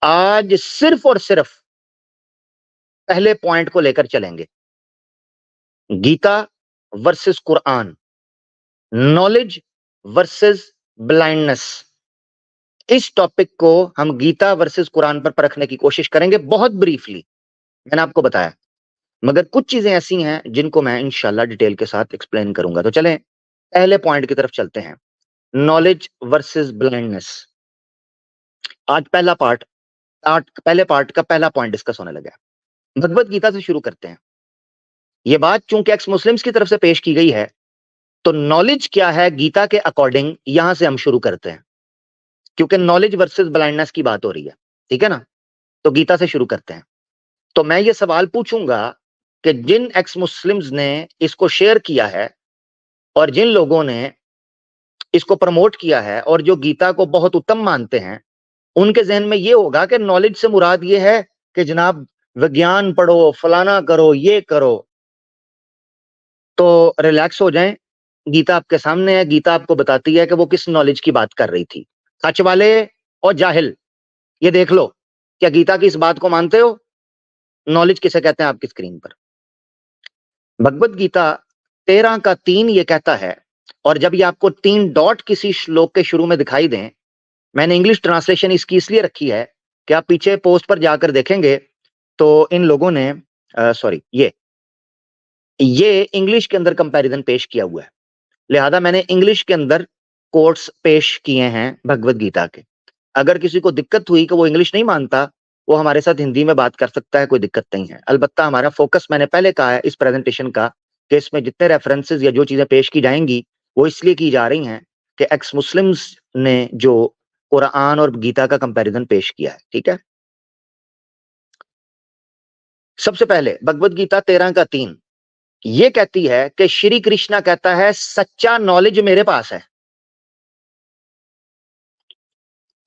आज सिर्फ और सिर्फ पहले पॉइंट को लेकर चलेंगे, Gita versus Quran, knowledge versus blindness. इस टॉपिक को हम गीता वर्सेस कुरान पर परखने की कोशिश करेंगे, बहुत ब्रीफली मैंने आपको बताया, मगर कुछ चीजें ऐसी हैं जिनको मैं इंशाल्लाह डिटेल के साथ एक्सप्लेन करूंगा। तो चलें पहले पॉइंट की तरफ चलते हैं, नॉलेज वर्सेस ब्लाइंडनेस। आज पहले पार्ट का पहला पॉइंट डिस्कस होने लगा है। भगवत गीता से शुरू करते हैं। यह बात चूंकि एक्स मुस्लिम्स की तरफ से पेश की गई है, तो नॉलेज क्या है गीता के अकॉर्डिंग, यहां से हम शुरू करते हैं, क्योंकि नॉलेज वर्सेस ब्लाइंडनेस की बात हो रही है, ठीक है ना। तो गीता से शुरू करते हैं। तो मैं ये सवाल पूछूंगा कि जिन एक्स मुस्लिम्स ने इसको शेयर किया है और जिन लोगों ने इसको प्रमोट किया है और जो गीता को बहुत उत्तम मानते हैं, उनके जहन में ये होगा कि नॉलेज से मुराद ये है कि जनाब विज्ञान पढ़ो, फलाना करो, ये करो। तो रिलैक्स हो जाएं, गीता आपके सामने है, गीता आपको बताती है कि वो किस नॉलेज की बात कर रही थी। सच वाले और जाहिल, ये देख लो, क्या गीता की इस बात को मानते हो? नॉलेज किसे कहते हैं आपकी स्क्रीन पर? भगवत गीता 13 का 3 ये कहता है, और जब ये आपको 3 डॉट किसी श्लोक के शुरू में दिखाई दें, मैंने इंग्लिश ट्रांसलेशन इसकी इसलिए रखी है कि आप पीछे पोस्ट पर जाकर देखेंगे तो इन लोगों ने सॉरी ये इंग्लिश के अंदर कंपैरिजन पेश किया हुआ है, लिहाजा मैंने इंग्लिश के अंदर कोट्स पेश किए हैं भगवत गीता के। अगर किसी को दिक्कत हुई कि वो इंग्लिश नहीं मानता, वो हमारे साथ हिंदी में बात कर सकता है, कोई दिक्कत नहीं है। अलबत्ता हमारा फोकस, मैंने पहले कहा है इस प्रेजेंटेशन का, कि इसमें जितने रेफरेंसेस या जो चीजें पेश की जाएंगी वो इसलिए की जा रही हैं कि एक्स मुस्लिम्स ने जो कुरान और गीता का कंपैरिजन पेश किया है, ठीक है। सबसे पहले भगवत गीता 13 का 3 ये कहती है कि श्री कृष्णा कहता है सच्चा नॉलेज मेरे पास है।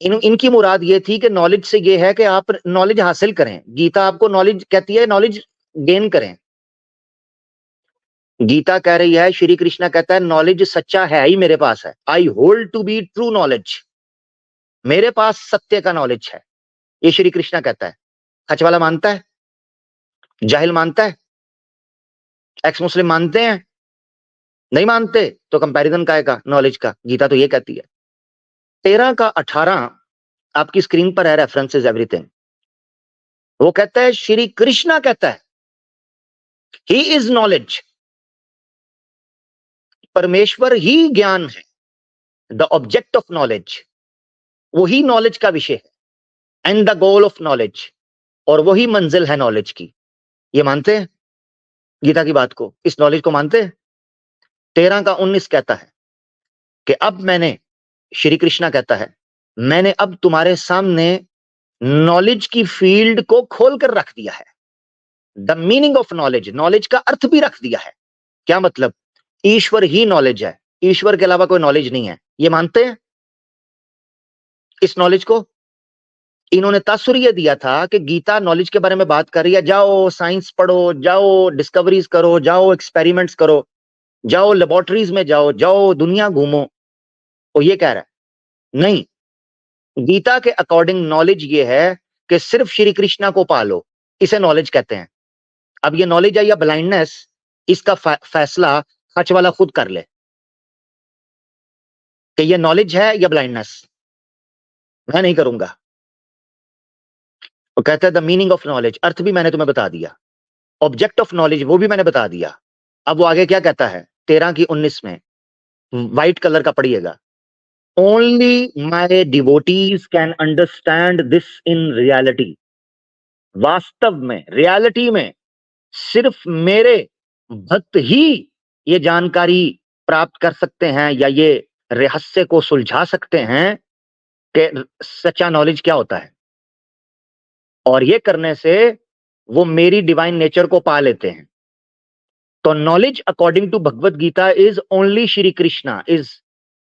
इनकी मुराद ये थी कि नॉलेज से ये है कि आप नॉलेज हासिल करें। गीता आपको नॉलेज कहती है, नॉलेज गेन करें। गीता कह रही है, श्री कृष्णा कहता है नॉलेज सच्चा है ही मेरे पास है। I hold to be true knowledge, मेरे पास सत्य का नॉलेज है, ये श्री कृष्णा कहता है। सच वाला मानता है? जाहिल मानता है? एक्स मुस्लिम मानते हैं? नहीं मानते तो कंपैरिजन का है नॉलेज का? गीता तो ये कहती है। 13 का 18 आपकी स्क्रीन पर है, रेफरेंसेस एवरीथिंग। वो कहता है, श्री कृष्णा कहता है ही इज नॉलेज, परमेश्वर ही ज्ञान है, द ऑब्जेक्ट ऑफ नॉलेज, वही नॉलेज का विषय है, and the goal of knowledge, और वही मंजिल है नॉलेज की। ये मानते हैं गीता की बात को, इस नॉलेज को मानते हैं? 13 का 19 कहता है कि अब मैंने, श्री कृष्णा कहता है, मैंने अब तुम्हारे सामने नॉलेज की फील्ड को खोलकर रख दिया है। The meaning of knowledge, knowledge का अर्थ भी रख दिया है। क्या मतलब? ईश्वर ही नॉलेज है, ईश्वर के अलावा कोई नॉलेज नहीं है। ये मानते हैं इस नॉलेज को? इन्होंने तासुर्य दिया था कि गीता नॉलेज के बारे में बात कर रही है, जाओ साइंस पढ़ो, जाओ डिस्कवरीज करो, जाओ एक्सपेरिमेंट्स करो, जाओ लेबोरेटरीज में जाओ, जाओ दुनिया घूमो। वो ये कह रहा है नहीं, गीता के अकॉर्डिंग नॉलेज ये है कि सिर्फ श्री कृष्णा को पालो, इसे नॉलेज कहते हैं। अब ये नॉलेज है या ब्लाइंडनेस, इसका फैसला सच वाला खुद कर ले कि ये नॉलेज है या ब्लाइंडनेस। मैं नहीं करूंगा। वो कहता है द मीनिंग ऑफ नॉलेज, अर्थ भी मैंने तुम्हें बता दिया, ऑब्जेक्ट ऑफ नॉलेज वो भी मैंने बता दिया। अब वो आगे क्या कहता है 13 की 19 में, व्हाइट कलर का पढ़िएगा, only my devotees can understand this in reality. वास्तव में, रियलिटी में सिर्फ मेरे भक्त ही ये जानकारी प्राप्त कर सकते हैं या ये रहस्य को सुलझा सकते हैं कि सच्चा नॉलेज क्या होता है, और ये करने से वो मेरी डिवाइन नेचर को पा लेते हैं। तो knowledge according to Bhagavad Gita is only Shri Krishna, is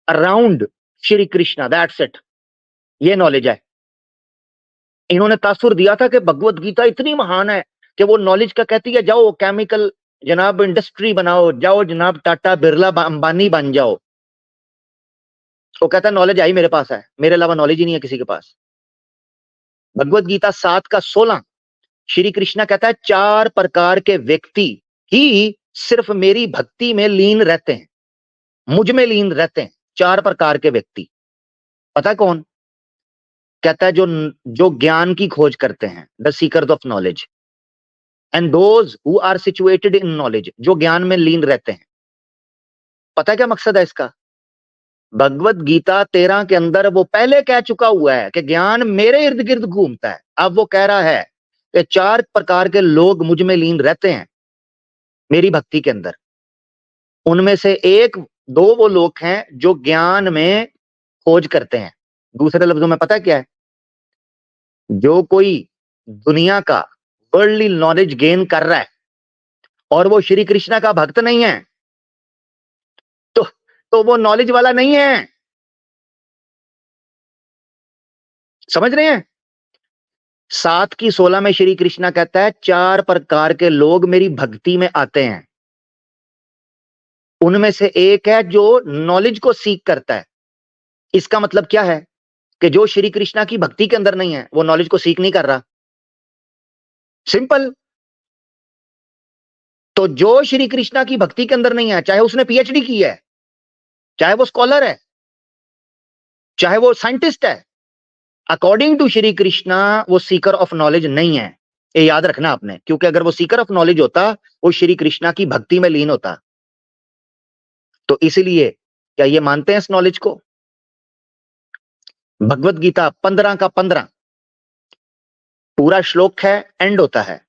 around Shri Krishna, that's it. ये नॉलेज है। इन्होंने तासुर दिया था कि भगवत गीता इतनी महान है कि वो नॉलेज का कहती है जाओ केमिकल जनाब इंडस्ट्री बनाओ, जाओ जनाब टाटा बिरला अंबानी बन जाओ। वो कहता है नॉलेज आई मेरे पास है, मेरे अलावा नॉलेज ही नहीं है किसी के पास। भगवत गीता 7:16 श्री कृष्ण कहता है 4 प्रकार के व्यक्ति ही सिर्फ मेरी भक्ति में लीन रहते हैं, मुझ में लीन रहते हैं। 4 प्रकार के व्यक्ति, पता है कौन? कहता है जो जो ज्ञान की खोज करते हैं, the seekers of knowledge, and those who are situated in knowledge, जो ज्ञान में लीन रहते हैं। पता है क्या मकसद है इसका? भगवत गीता 13 के अंदर वो पहले कह चुका हुआ है कि ज्ञान मेरे इर्द गिर्द घूमता है। अब वो कह रहा है कि 4 प्रकार के लोग मुझ में लीन रहते हैं मेरी भक्ति के अंदर। उनमें से एक दो वो लोग हैं जो ज्ञान में खोज करते हैं। दूसरे लफ्जों में पता क्या है? जो कोई दुनिया का वर्ल्डली नॉलेज गेन कर रहा है और वो श्री कृष्णा का भक्त नहीं है, तो वो नॉलेज वाला नहीं है। समझ रहे हैं? 7:16 में श्री कृष्णा कहता है 4 प्रकार के लोग मेरी भक्ति में आते हैं। उनमें से एक है जो नॉलेज को सीख करता है। इसका मतलब क्या है कि जो श्री कृष्णा की भक्ति के अंदर नहीं है वो नॉलेज को सीख नहीं कर रहा। सिंपल। तो जो श्री कृष्णा की भक्ति के अंदर नहीं है, चाहे उसने पीएचडी की है, चाहे वो स्कॉलर है, चाहे वो साइंटिस्ट है, अकॉर्डिंग टू श्री कृष्णा वो सीकर ऑफ नॉलेज नहीं है। ये याद रखना आपने, क्योंकि अगर वो सीकर ऑफ नॉलेज होता वो श्री कृष्णा की भक्ति में लीन होता। तो इसलिए क्या ये मानते हैं इस नॉलेज को? भगवत गीता 15 पूरा श्लोक है, एंड होता है।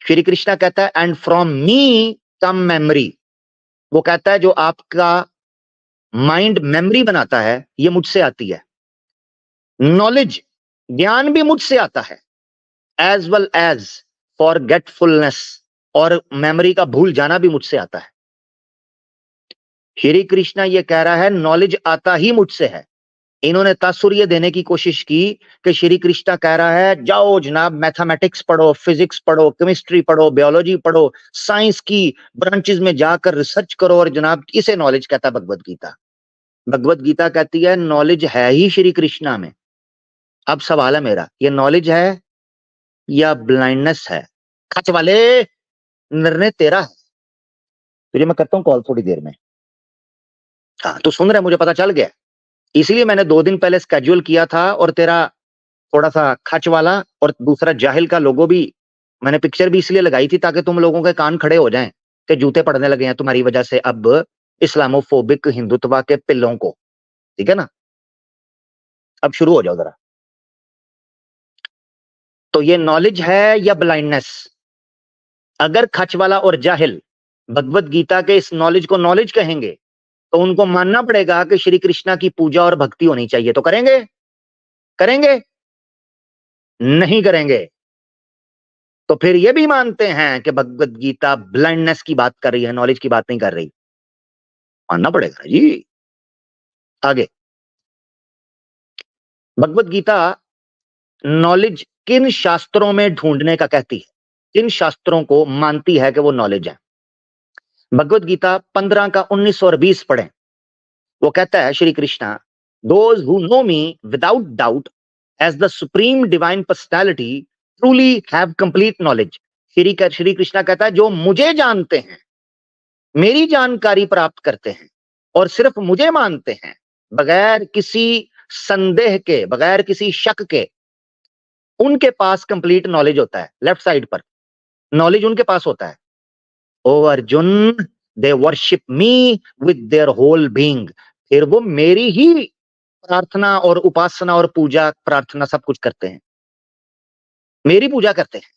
श्री कृष्णा कहता है and from me come memory. वो कहता है जो आपका माइंड मेमोरी बनाता है ये मुझसे आती है। नॉलेज, ज्ञान भी मुझसे आता है, एज वेल एज फॉरगेटफुलनेस, और मेमोरी का भूल जाना भी मुझसे आता है। श्री कृष्णा ये कह रहा है नॉलेज आता ही मुझसे है। इन्होंने तात्पर्य देने की कोशिश की कि श्री कृष्णा कह रहा है जाओ जनाब मैथमेटिक्स पढ़ो, फिजिक्स पढ़ो, केमिस्ट्री पढ़ो, बायोलॉजी पढ़ो, साइंस की ब्रांचेस में जाकर रिसर्च करो, और जनाब इसे नॉलेज कहता है भगवत गीता। भगवत गीता कहती है नॉलेज है ही श्री कृष्णा में। अब सवाल है मेरा, ये नॉलेज है या ब्लाइंडनेस है? खच वाले, निर्णय तेरा है। तुझे मैं करता हूं कॉल थोड़ी देर में। हाँ तो सुन रहा है, मुझे पता चल गया, इसलिए मैंने 2 दिन पहले स्केड्यूल किया था, और तेरा थोड़ा सा खच वाला और दूसरा जाहिल का लोगो भी मैंने पिक्चर भी इसलिए लगाई थी ताकि तुम लोगों के कान खड़े हो जाएं कि जूते पड़ने लगे हैं तुम्हारी वजह से अब इस्लामोफोबिक हिंदुत्व के पिल्लों को। ठीक है ना? अब शुरू हो जाओ जरा। तो ये नॉलेज है या ब्लाइंडनेस? अगर खच वाला और जाहिल भगवत गीता के इस नॉलेज को नॉलेज कहेंगे तो उनको मानना पड़ेगा कि श्री कृष्णा की पूजा और भक्ति होनी चाहिए। तो करेंगे? करेंगे? नहीं करेंगे। तो फिर ये भी मानते हैं कि भगवत गीता ब्लाइंडनेस की बात कर रही है, नॉलेज की बात नहीं कर रही। मानना पड़ेगा जी। आगे, भगवत गीता नॉलेज किन शास्त्रों में ढूंढने का कहती है, किन शास्त्रों को मानती है कि वो नॉलेज है? भगवत गीता 15 का 19 और 20 पढ़ें। वो कहता है Shri Krishna, those who know me without doubt as the supreme divine personality truly have complete knowledge. Shri Krishna कहता है जो मुझे जानते हैं, मेरी जानकारी प्राप्त करते हैं और सिर्फ मुझे मानते हैं, बगैर किसी संदेह के, बगैर किसी शक के, उनके पास कंप्लीट नॉलेज होता है। लेफ्ट साइड पर नॉलेज उनके पास होता है। O Arjun, they worship me with their whole being. फिर वो मेरी ही प्रार्थना और उपासना और पूजा प्रार्थना सब कुछ करते हैं, मेरी पूजा करते हैं।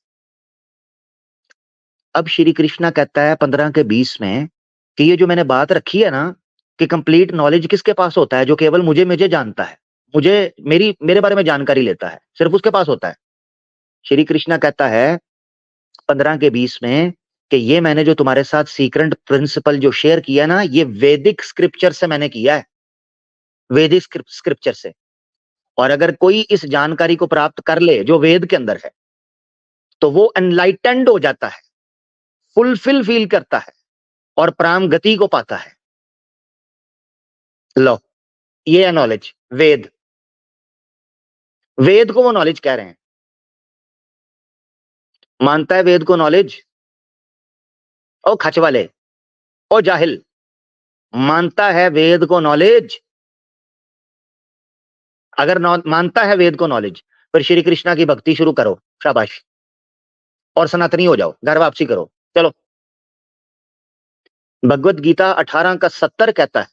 अब श्री कृष्णा कहता है 15 के 20 में कि ये जो मैंने बात रखी है ना कि कंप्लीट नॉलेज किसके पास होता है? जो केवल मुझे मुझे जानता है, मुझे मेरे बारे में जानकारी लेता है, सिर्फ उसके पास होता है। श्री कृष्णा कहता है 15 के 20 में कि ये मैंने जो तुम्हारे साथ सीक्रेट प्रिंसिपल जो शेयर किया ना, ये वैदिक स्क्रिप्चर से मैंने किया है, वैदिक स्क्रिप्चर से। और अगर कोई इस जानकारी को प्राप्त कर ले जो वेद के अंदर है तो वो एनलाइटेंड हो जाता है, फुलफिल फील करता है और प्राम गति को पाता है। लो, ये है नॉलेज। वेद, वेद को वो नॉलेज कह रहे हैं। मानता है वेद को नॉलेज? ओ खच वाले, ओ जाहिल, मानता है वेद को नॉलेज? अगर मानता है वेद को नॉलेज, फिर श्री कृष्णा की भक्ति शुरू करो, शाबाश, और सनातनी हो जाओ, घर वापसी करो। चलो, भगवत गीता 18 का 70 कहता है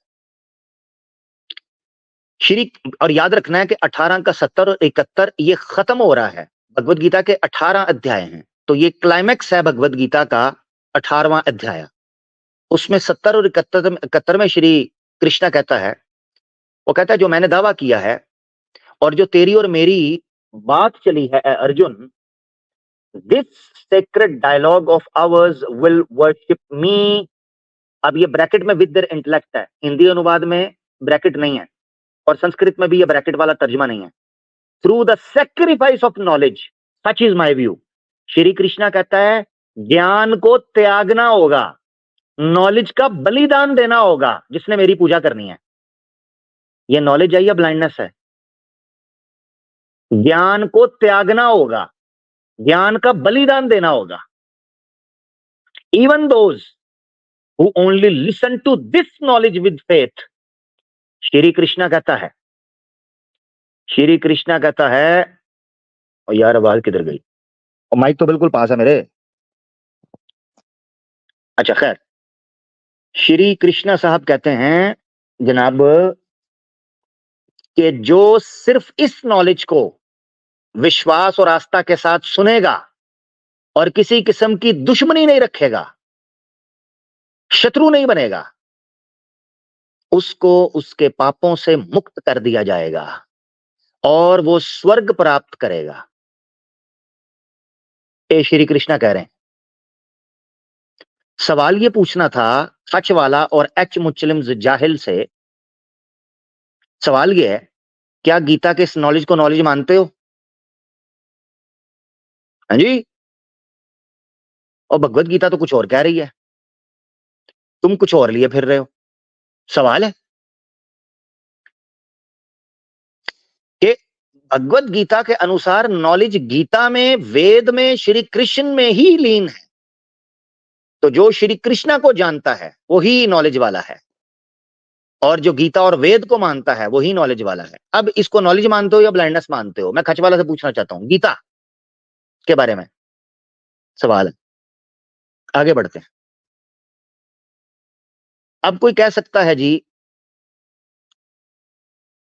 श्री, और याद रखना है कि 18 का 70 और 71 ये खत्म हो रहा है। भगवत गीता के 18 अध्याय हैं, तो ये क्लाइमैक्स है भगवत गीता का 18वां अध्याय। उसमें 70 और 71 में श्री कृष्णा कहता है, वो कहता है जो मैंने दावा किया है और जो तेरी और मेरी बात चली है Arjun, this sacred dialogue of ours will worship me. अब ये ब्रैकेट में विद देयर इंटेलेक्ट है, हिंदी अनुवाद में ब्रैकेट नहीं है और संस्कृत में भी ये ब्रैकेट वाला तर्जुमा नहीं है। Through the sacrifice of knowledge, such is my view. Shri Krishna कहता है ज्ञान को त्यागना होगा, नॉलेज का बलिदान देना होगा जिसने मेरी पूजा करनी है। ये नॉलेज है या ब्लाइंडनेस है? ज्ञान को त्यागना होगा, ज्ञान का बलिदान देना होगा। Even those who only listen to this knowledge with faith, Shri Krishna कहता है, श्री कृष्णा कहता है, और यार आवाज किधर गई? और माइक तो बिल्कुल पास है मेरे। अच्छा खैर, श्री कृष्णा साहब कहते हैं जनाब कि जो सिर्फ इस नॉलेज को विश्वास और आस्था के साथ सुनेगा और किसी किस्म की दुश्मनी नहीं रखेगा, शत्रु नहीं बनेगा, उसको उसके पापों से मुक्त कर दिया जाएगा और वो स्वर्ग प्राप्त करेगा। ये श्री कृष्णा कह रहे हैं। सवाल ये पूछना था सच वाला और एच मुस्लिम जाहिल से, सवाल ये है क्या गीता के इस नॉलेज को नॉलेज मानते हो? हाँ जी। और भगवत गीता तो कुछ और कह रही है, तुम कुछ और लिए फिर रहे हो। सवाल है कि भगवत गीता के अनुसार नॉलेज गीता में, वेद में, श्री कृष्ण में ही लीन है। तो जो श्री कृष्णा को जानता है वही नॉलेज वाला है, और जो गीता और वेद को मानता है वही नॉलेज वाला है। अब इसको नॉलेज मानते हो या ब्लाइंडनेस मानते हो? मैं खचवाला से पूछना चाहता हूं गीता के बारे में सवाल है। आगे बढ़ते हैं। अब कोई कह सकता है जी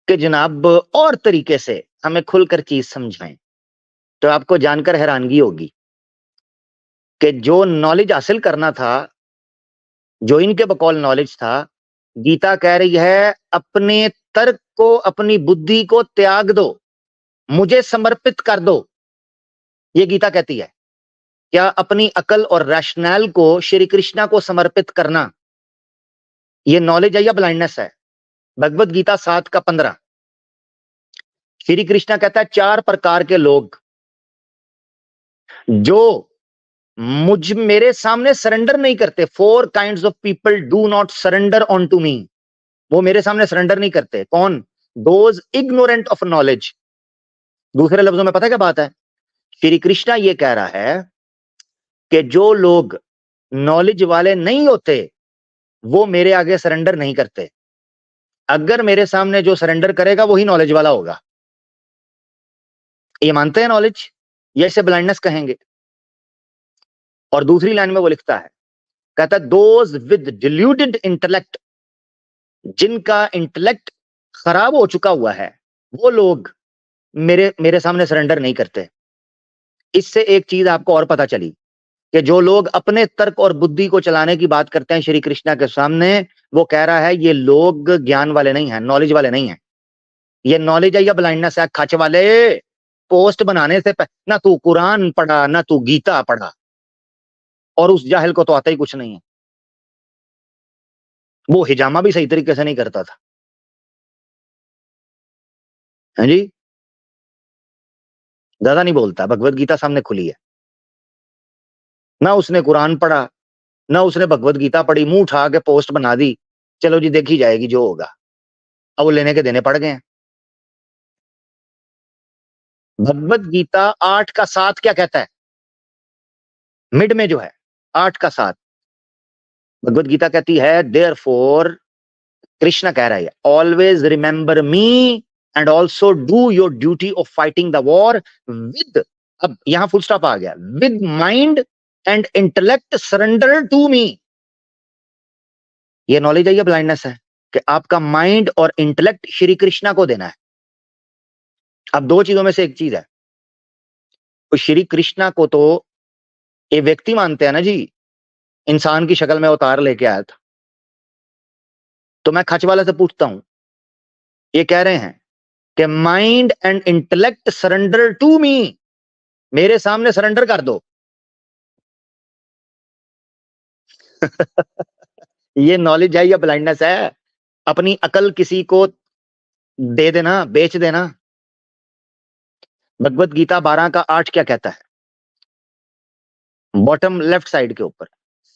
कि जनाब और तरीके से हमें खुलकर चीज समझाएं, तो आपको जानकर हैरानगी होगी कि जो नॉलेज हासिल करना था, जो इनके बकौल नॉलेज था, गीता कह रही है अपने तर्क को, अपनी बुद्धि को त्याग दो, मुझे समर्पित कर दो। ये गीता कहती है। क्या अपनी अकल और रैशनल को श्री कृष्णा को समर्पित करना ये नॉलेज है या ब्लाइंडनेस है? भगवत गीता 7 का 15, श्री कृष्णा कहता है 4 प्रकार के लोग जो मेरे सामने सरेंडर नहीं करते, 4 kinds of people do not surrender on to me. वो मेरे सामने सरेंडर नहीं करते। कौन? Those ignorant of knowledge. दूसरे लफ्जों में पता क्या बात है? श्री कृष्णा ये कह रहा है कि जो लोग नॉलेज वाले नहीं होते वो मेरे आगे सरेंडर नहीं करते। अगर मेरे सामने जो सरेंडर करेगा वही नॉलेज वाला होगा। ये मानते हैं नॉलेज, ये इसे ब्लाइंडनेस कहेंगे। और दूसरी लाइन में वो लिखता है, कहता है दोज विद डिल्यूटेड इंटेलेक्ट, जिनका इंटेलेक्ट खराब हो चुका हुआ है, वो लोग मेरे मेरे सामने सरेंडर नहीं करते। इससे एक चीज आपको और पता चली कि जो लोग अपने तर्क और बुद्धि को चलाने की बात करते हैं श्री कृष्णा के सामने, वो कह रहा है ये लोग ज्ञान वाले नहीं हैं, नॉलेज वाले नहीं हैं। ये नॉलेज है या ब्लाइंडनेस है? खच वाले, पोस्ट बनाने से ना तू कुरान पढ़ा ना तू गीता पढ़ा, और उस जाहिल को तो आता ही कुछ नहीं है। वो हिजामा भी सही तरीके से नहीं करता था। है जी, ज्यादा नहीं बोलता। भगवत गीता सामने खुली है, ना उसने कुरान पढ़ा ना उसने भगवत गीता पढ़ी, मुंह उठा के पोस्ट बना दी, चलो जी देखी जाएगी जो होगा। अब वो लेने के देने पड़ गए हैं। भगवत गीता 8 का 7 क्या कहता है? मिड में जो है 8 का 7, भगवत गीता कहती है देयरफॉर, कृष्ण कह रहा है always remember me and also do your duty of fighting the war with, अब यहां फुल स्टॉप आ गया, with mind and intellect surrender to me. ये नॉलेज है या ब्लाइंडनेस है कि आपका माइंड और इंटेलेक्ट श्री कृष्णा को देना है। अब दो चीजों में से एक चीज है, तो श्री कृष्णा को तो ये व्यक्ति मानते हैं ना जी, इंसान की शक्ल में अवतार लेके आया था। तो मैं खच वाले से पूछता हूं, ये कह रहे हैं कि mind and intellect surrender to me, मेरे सामने सरेंडर कर दो। ये नॉलेज है या ब्लाइंडनेस है? अपनी अकल किसी को दे देना, बेच देना। भगवत गीता 12 का 8 क्या कहता है? बॉटम लेफ्ट साइड के ऊपर,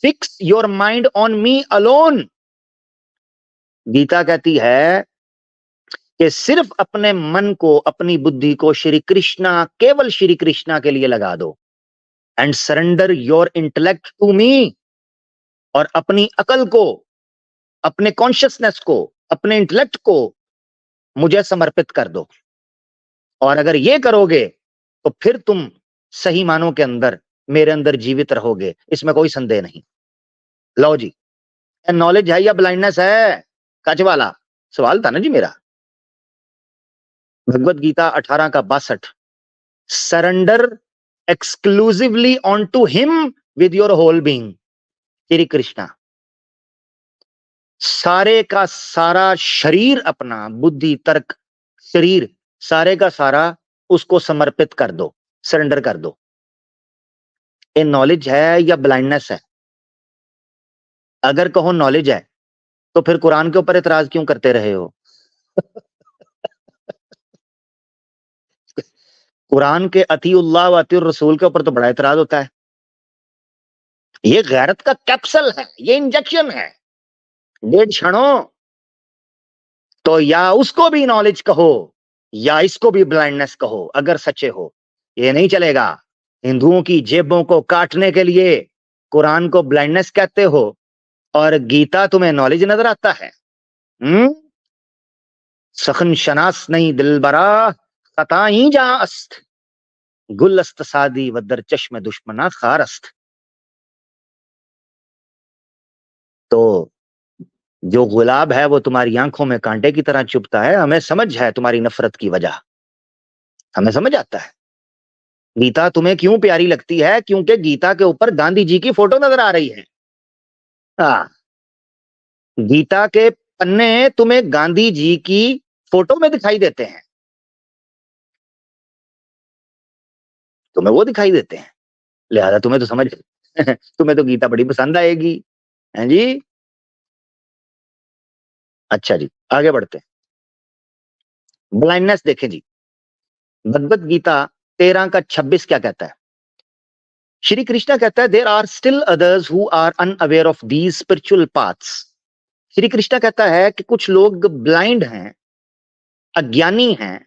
fix your mind on me alone. Gita कहती है कि सिर्फ अपने मन को, अपनी बुद्धि को श्री कृष्णा, केवल श्री कृष्णा के लिए लगा दो। And surrender your intellect to me, और अपनी अकल को, अपने कॉन्शियसनेस को, अपने इंटेलेक्ट को मुझे समर्पित कर दो। और अगर ये करोगे तो फिर तुम सही मानों के अंदर मेरे अंदर जीवित रहोगे, इसमें कोई संदेह नहीं। लो जी, नॉलेज है या ब्लाइंडनेस है? कच वाला सवाल था ना जी मेरा। भगवत गीता 18 का 62, surrender exclusively on to him with your whole being. Shri Krishna, सारे का सारा शरीर, अपना बुद्धि तर्क शरीर, सारे का सारा उसको समर्पित कर दो, सरेंडर कर दो। ये नॉलेज है या ब्लाइंडनेस है? अगर कहो नॉलेज है तो फिर कुरान के ऊपर इतराज क्यों करते रहे हो? कुरान के अतीउल्लाह व अतीउर रसूल के ऊपर तो बड़ा इतराज होता है। ये गैरत का कैप्सूल है, ये इंजेक्शन है। 1.5 क्षणों तो या उसको भी नॉलेज कहो या इसको भी ब्लाइंडनेस कहो, अगर सच्चे हो। ये नहीं चलेगा। हिंदुओं की जेबों को काटने के लिए कुरान को ब्लाइंडनेस कहते हो और गीता तुम्हें नॉलेज नजर आता है। सखन शनास नहीं दिलबरा, खताई जा अस्त, गुलस्त सादी वदर चश्म दुश्मना खारस्त। तो जो गुलाब है वो तुम्हारी आंखों में कांटे की तरह चुभता है। हमें समझ है तुम्हारी नफरत की वजह, हमें समझ आता है। गीता तुम्हें क्यों प्यारी लगती है? क्योंकि गीता के ऊपर गांधी जी की फोटो नजर आ रही है। हाँ, गीता के पन्ने तुम्हें गांधी जी की फोटो में दिखाई देते हैं, तुम्हें वो दिखाई देते हैं, लिहाजा तुम्हें तो समझ तुम्हें तो गीता बड़ी पसंद आएगी, हैं जी। अच्छा जी, आगे बढ़ते हैं। ब्लाइंडनेस देखें जी, भगवत गीता 13 का 26 क्या कहता है? श्री कृष्णा कहता है there are still others who are unaware of these spiritual paths. Shri Krishna कहता है कि कुछ लोग ब्लाइंड हैं, अज्ञानी हैं,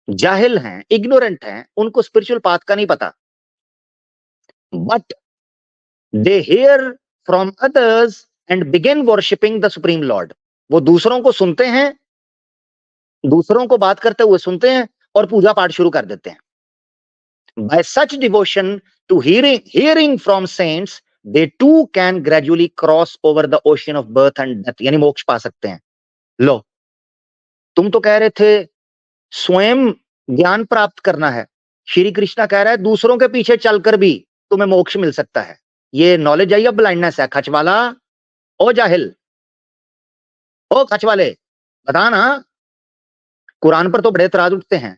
जाहिल हैं, इग्नोरेंट हैं, उनको स्पिरिचुअल पाथ का नहीं पता। But they hear from others and begin worshipping the supreme Lord. वो दूसरों को सुनते हैं, दूसरों को बात करते हुए सुनते हैं और पूजा पाठ शुरू कर देते हैं। By such devotion to hearing from saints, they too can gradually cross over the ocean of birth and death, यानी मोक्ष पा सकते हैं। लो, तुम तो कह रहे थे स्वयं ज्ञान प्राप्त करना है, श्री कृष्णा कह रहा है दूसरों के पीछे चलकर भी तुम्हें मोक्ष मिल सकता है। ये नॉलेज है या ब्लाइंडनेस है? खच वाला, ओ जाहिल, ओ खच वाले, बता ना। कुरान पर तो बड़े एतराज उठते हैं।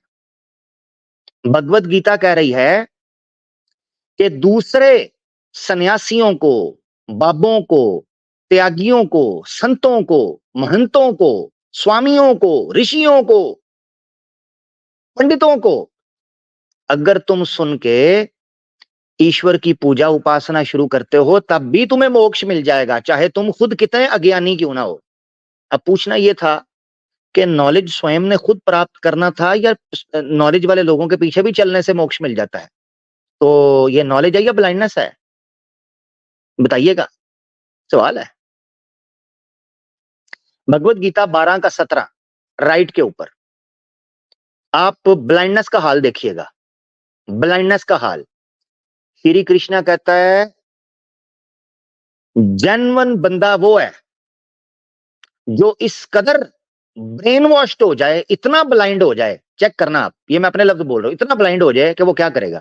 भगवत गीता कह रही है कि दूसरे सन्यासियों को, बाबों को, त्यागियों को, संतों को, महंतों को, स्वामियों को, ऋषियों को, पंडितों को अगर तुम सुन के ईश्वर की पूजा उपासना शुरू करते हो तब भी तुम्हें मोक्ष मिल जाएगा, चाहे तुम खुद कितने अज्ञानी क्यों ना हो। अब पूछना यह था कि नॉलेज स्वयं ने खुद प्राप्त करना था या नॉलेज वाले लोगों के पीछे भी चलने से मोक्ष मिल जाता है? तो ये नॉलेज है या ब्लाइंडनेस है? बताइएगा, सवाल है। भगवत गीता 12 का 17 राइट के ऊपर आप ब्लाइंडनेस का हाल देखिएगा। ब्लाइंडनेस का हाल, श्री कृष्णा कहता है जेन्युइन बंदा वो है जो इस कदर ब्रेन वॉश्ड हो जाए, इतना ब्लाइंड हो जाए, चेक करना आप, ये मैं अपने लफ्ज बोल रहा हूं, इतना ब्लाइंड हो जाए कि वो क्या करेगा।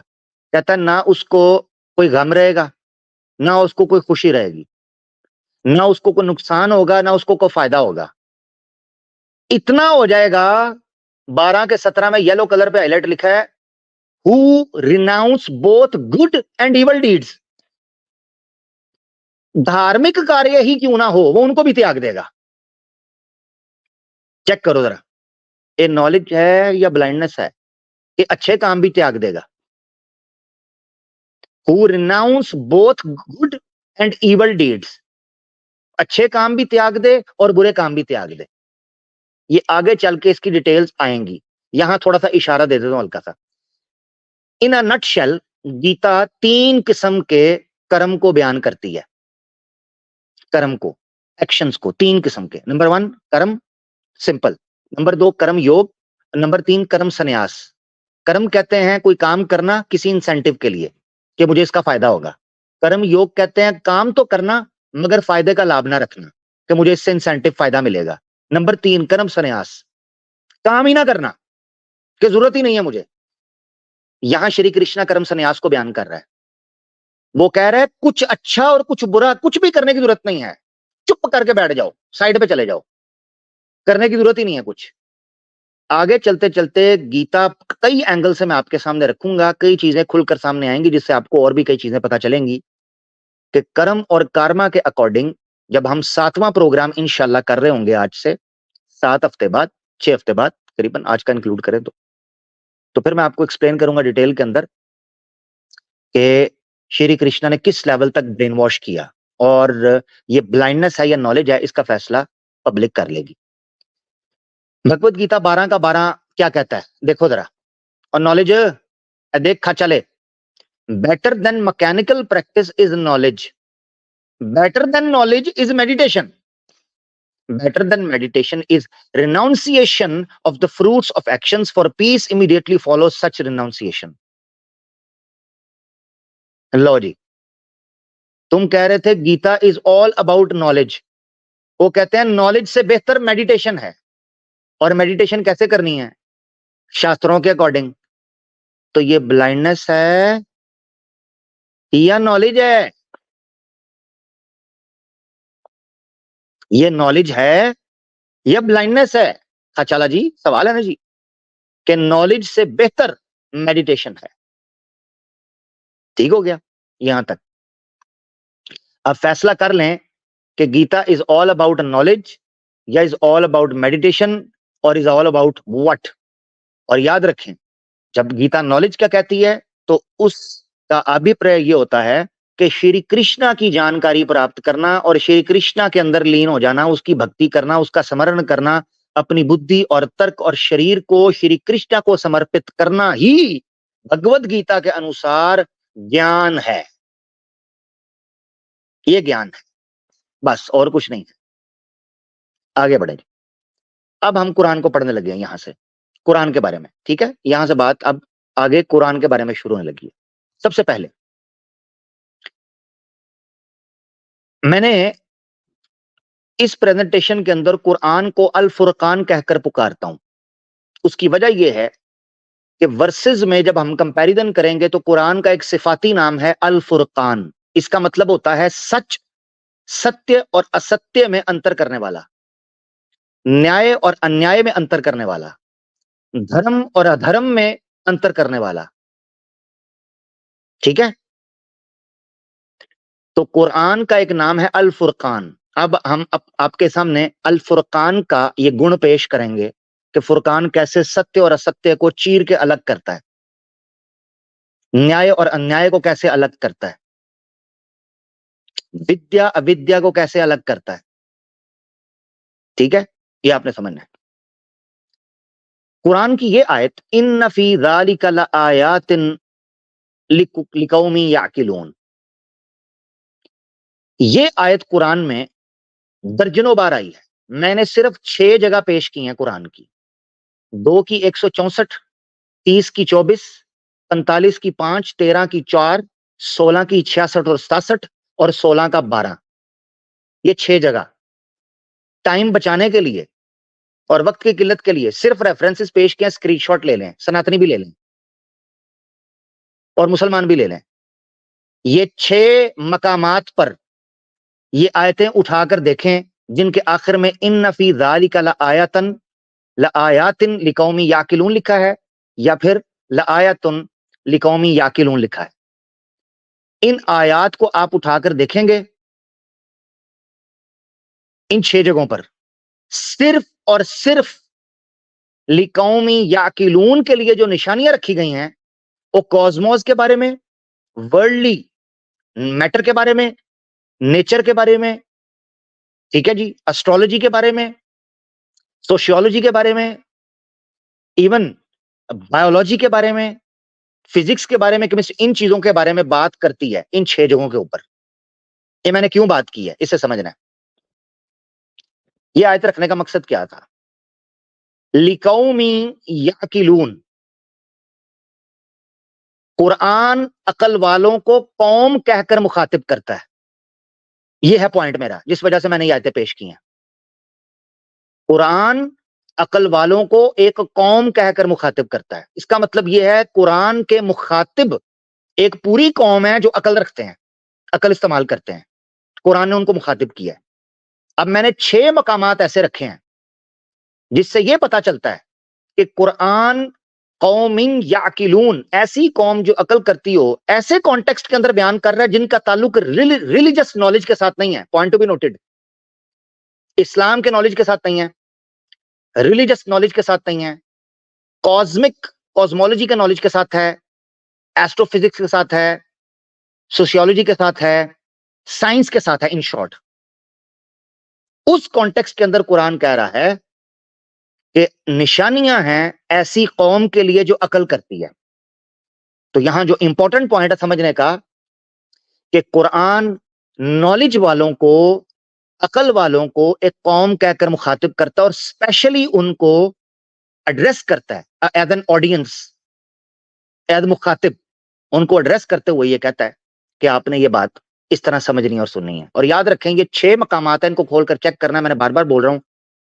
कहता है ना उसको कोई गम रहेगा, ना उसको कोई खुशी रहेगी, ना उसको कोई नुकसान होगा, ना उसको कोई फायदा होगा। इतना हो जाएगा। 12 के 17 में येलो कलर पे हाईलाइट लिखा है who renounce both good and evil deeds. धार्मिक कार्य ही क्यों ना हो, वो उनको भी त्याग देगा। चेक करो जरा, ये नॉलेज है या ब्लाइंडनेस है? ये अच्छे काम भी त्याग देगा। Who renounce both good and evil deeds, अच्छे काम भी त्याग दे और बुरे काम भी त्याग दे। ये आगे चल के इसकी डिटेल्स आएंगी, यहां थोड़ा सा इशारा दे देता हूं हल्का सा। इन अ नटशेल गीता 3 किस्म के कर्म को बयान करती है। कर्म को, एक्शंस को, 3 किस्म के। नंबर 1 कर्म सिंपल, नंबर 2 कर्म योग, नंबर 3 कर्म संन्यास। कर्म कहते हैं कोई काम करना किसी इंसेंटिव के लिए कि मुझे इसका फायदा होगा। कर्म योग कहते हैं काम तो करना मगर फायदे का लाभ ना रखना कि मुझे इससे इंसेंटिव फायदा मिलेगा। नंबर 3 कर्म संन्यास, काम ही ना करना कि जरूरत ही नहीं है मुझे। यहां श्री कृष्णा कर्म संन्यास को बयान कर रहा है। वो कह रहा है कुछ अच्छा और कुछ बुरा कुछ भी करने की जरूरत नहीं है, चुप करके बैठ जाओ, साइड पे चले जाओ, करने की जरूरत ही नहीं है कुछ। आगे चलते चलते गीता कई एंगल से मैं आपके सामने रखूंगा, कई चीजें खुलकर सामने आएंगी जिससे आपको और भी कई चीजें पता चलेंगी कि कर्म और कर्मा के अकॉर्डिंग जब हम 7वां प्रोग्राम इंशाल्लाह कर रहे होंगे आज से 7 हफ्ते बाद, 6 हफ्ते बाद करीबन, आज का इंक्लूड करें तो फिर मैं आपको एक्सप्लेन करूंगा डिटेल के अंदर कि श्री कृष्णा ने किस लेवल तक ब्रेन वॉश किया और ये ब्लाइंडनेस है या नॉलेज है, इसका फैसला पब्लिक कर लेगी। भगवत गीता 12 का 12 क्या कहता है देखो जरा। और नॉलेज देख खा चले, better than mechanical practice is knowledge, better than knowledge is meditation, better than meditation is renunciation of the fruits of actions, for peace immediately follows such renunciation। लो जी, तुम कह रहे थे Gita is all about knowledge, वो कहते हैं knowledge से बेहतर मेडिटेशन है। और मेडिटेशन कैसे करनी है? शास्त्रों के अकॉर्डिंग। तो ये ब्लाइंडनेस है या नॉलेज है? ये नॉलेज है या ब्लाइंडनेस है? अच्छा जी, सवाल है ना जी कि नॉलेज से बेहतर मेडिटेशन है। ठीक हो गया यहां तक। अब फैसला कर लें कि Gita is all about knowledge या इज ऑल अबाउट मेडिटेशन और इज ऑल अबाउट व्हाट। और याद रखें, जब गीता नॉलेज क्या कहती है तो उसका अभिप्राय ये होता है कि श्री कृष्णा की जानकारी प्राप्त करना और श्री कृष्णा के अंदर लीन हो जाना, उसकी भक्ति करना, उसका स्मरण करना, अपनी बुद्धि और तर्क और शरीर को श्री कृष्णा को समर्पित करना ही भगवत गीता के अनुसार ज्ञान है। ये ज्ञान है, बस और कुछ नहीं है। आगे बढ़े। अब हम कुरान को पढ़ने लगे हैं यहां से, कुरान के बारे में। ठीक है, यहां से बात अब आगे कुरान के बारे में शुरू होने लगी है। सबसे पहले मैंने इस प्रेजेंटेशन के अंदर कुरान को अल फुरकान कहकर पुकारता हूं। उसकी वजह यह है कि वर्सेस में जब हम कंपैरिजन करेंगे तो कुरान का एक सिफाती नाम है अल फुरकान। इसका मतलब होता है सच, सत्य और असत्य में अंतर करने वाला, न्याय और अन्याय में अंतर करने वाला, धर्म और अधर्म में अंतर करने वाला। ठीक है, तो कुरान का एक नाम है अल फुरकान। अब हम आपके सामने अल फुरकान का ये गुण पेश करेंगे कि फुरकान कैसे सत्य और असत्य को चीर के अलग करता है, न्याय और अन्याय को कैसे अलग करता है, विद्या अविद्या को कैसे अलग करता है। ठीक है, ये आपने समझना है। कुरान की ये आयत इन फी ज़ालिका लआयातिन लिकौमी याकिलून। ये आयत कुरान में दर्जनों बार आई है। मैंने सिर्फ 6 जगह पेश की हैं कुरान की। 2 की 164, 30 की 24, 45 की 5, 13 की 4, 16 की 66 और 67 और 16 का 12। ये 6 जगह टाइम बचाने के लिए और वक्त की किल्लत के लिए सिर्फ रेफरेंसेस पेश किए, स्क्रीनशॉट ले लें, सनातनी भी ले लें और मुसलमान भी ले लें। ये 6 मकामात पर ये आयतें उठाकर देखें जिनके आखिर में इन्न फी ज़ालिका लआयातिन लिकौमी याकिलून लिखा है या फिर लआयातुन लिकौमी याकिलून लिखा है। इन आयात को आप उठाकर देखेंगे इन 6 जगहों पर सिर्फ और सिर्फ लिकौमी याकिलून के लिए जो निशानियां रखी गई हैं वो कॉस्मोस के बारे में, वर्ल्डली मैटर के बारे में, नेचर के बारे में, ठीक है जी, एस्ट्रोलॉजी के बारे में, सोशियोलॉजी के बारे में, इवन बायोलॉजी के बारे में, फिजिक्स के बारे में, केमिस्ट्री, इन चीजों के बारे में बात करती है इन 6 जगहों के ऊपर। ये मैंने क्यों बात की है इसे समझना है। ये आयत रखने का मकसद क्या था? लिकौमी याकिलून, कुरान अकल वालों को कौम कहकर मुखातिब करता है। यह है पॉइंट मेरा, जिस वजह से मैंने ये आयतें पेश की हैं। कुरान अकल वालों को एक कौम कहकर मुखातिब करता है। इसका मतलब यह है कुरान के मुखातिब एक पूरी कौम है जो अकल रखते हैं, अकल इस्तेमाल करते हैं। कुरान ने उनको मुखातिब किया है। अब मैंने 6 मकामात ऐसे रखे हैं जिससे यह पता चलता है कि कुरान कौमिन याकिलून, ऐसी कौम जो अकल करती हो, ऐसे कॉन्टेक्स्ट के अंदर बयान कर रहा है जिनका ताल्लुक रिलीजियस नॉलेज के साथ नहीं है। Point to be noted. Islam के नॉलेज के साथ नहीं है, रिलीजियस नॉलेज के साथ नहीं है, कॉस्मिक कॉस्मोलॉजी के नॉलेज के साथ है, एस्ट्रोफिजिक्स के साथ है, सोशियोलॉजी के साथ है, साइंस के साथ है। इन शॉर्ट, उस कॉन्टेक्स्ट के अंदर कुरान कह रहा है कि निशानियां हैं ऐसी कौम के लिए जो अकल करती है। तो यहां जो इंपॉर्टेंट पॉइंट है समझने का कि कुरान नॉलेज वालों को, अकल वालों को एक कौम कहकर मुखातिब करता है और स्पेशली उनको एड्रेस करता है एज एन ऑडियंस, एज मुखातिब। उनको एड्रेस करते हुए ये कहता है कि आपने ये बात इस तरह समझनी और सुननी है। और याद रखें ये 6 मकामात है, इनको खोलकर चेक करना है। मैंने बार बार बोल रहा हूं,